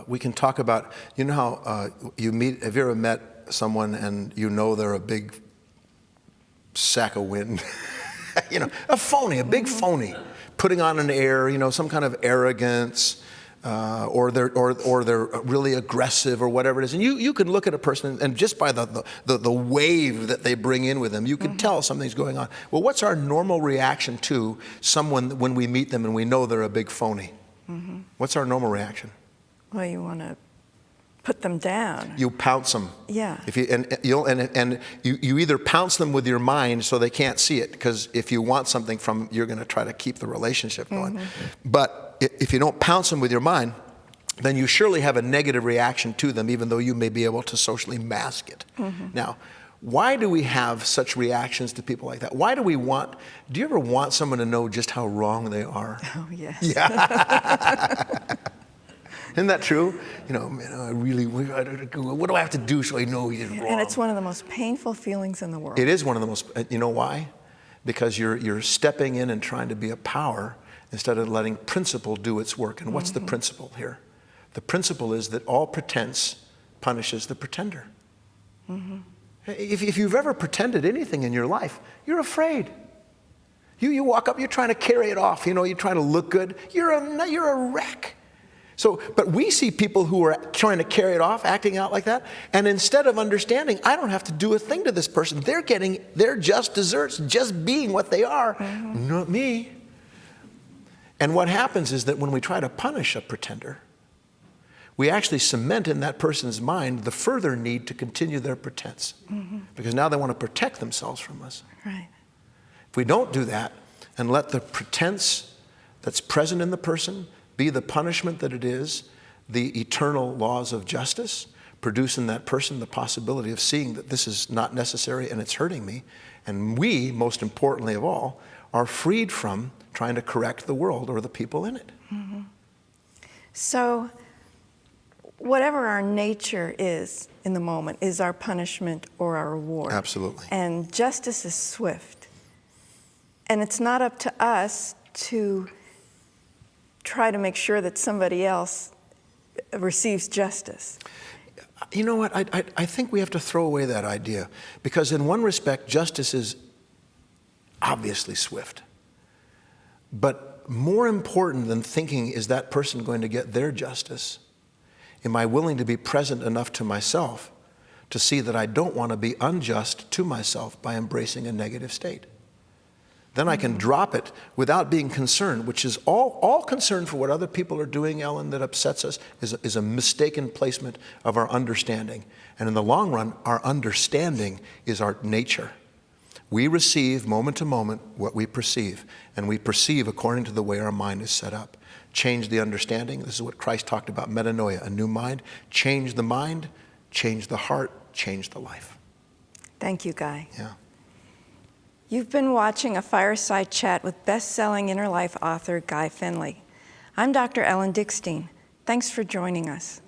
we can talk about, you know how have you ever met someone and you know they're a big sack of wind? You know, a phony, a big phony, putting on an air, you know, some kind of arrogance, or they're really aggressive or whatever it is. And you can look at a person and just by the wave that they bring in with them, you can tell something's going on. Well, what's our normal reaction to someone when we meet them and we know they're a big phony? What's our normal reaction? Well, you want to put them down. You pounce them. Yeah. If you either pounce them with your mind so they can't see it, because if you want something from them, you're going to try to keep the relationship going. But if you don't pounce them with your mind, then you surely have a negative reaction to them, even though you may be able to socially mask it. Now, why do we have such reactions to people like that? Why do we want, do you ever want someone to know just how wrong they are? Oh, yes. Yeah. Isn't that true? You know, man, what do I have to do so I know he's wrong? And it's one of the most painful feelings in the world. It is one of the most, you know why? Because you're stepping in and trying to be a power instead of letting principle do its work. And what's the principle here? The principle is that all pretense punishes the pretender. If you've ever pretended anything in your life, you're afraid. You walk up, you're trying to carry it off, you know, you're trying to look good. You're a wreck. So, but we see people who are trying to carry it off, acting out like that, and instead of understanding, I don't have to do a thing to this person. They're getting their just desserts, just being what they are, not me. And what happens is that when we try to punish a pretender, we actually cement in that person's mind the further need to continue their pretense. Because now they want to protect themselves from us. Right. If we don't do that and let the pretense that's present in the person be the punishment that it is, the eternal laws of justice produce in that person the possibility of seeing that this is not necessary and it's hurting me. And we, most importantly of all, are freed from trying to correct the world or the people in it. So whatever our nature is in the moment is our punishment or our reward. Absolutely. And justice is swift. And it's not up to us to try to make sure that somebody else receives justice. You know what, I think we have to throw away that idea, because in one respect, justice is obviously swift. But more important than thinking, is that person going to get their justice? Am I willing to be present enough to myself to see that I don't want to be unjust to myself by embracing a negative state? Then I can drop it without being concerned, which is all concern for what other people are doing, Ellen, that upsets us, is a mistaken placement of our understanding. And in the long run, our understanding is our nature. We receive moment to moment what we perceive, and we perceive according to the way our mind is set up. Change the understanding. This is what Christ talked about, metanoia, a new mind. Change the mind, change the heart, change the life. Thank you, Guy. Yeah. You've been watching a fireside chat with best-selling inner life author Guy Finley. I'm Dr. Ellen Dickstein. Thanks for joining us.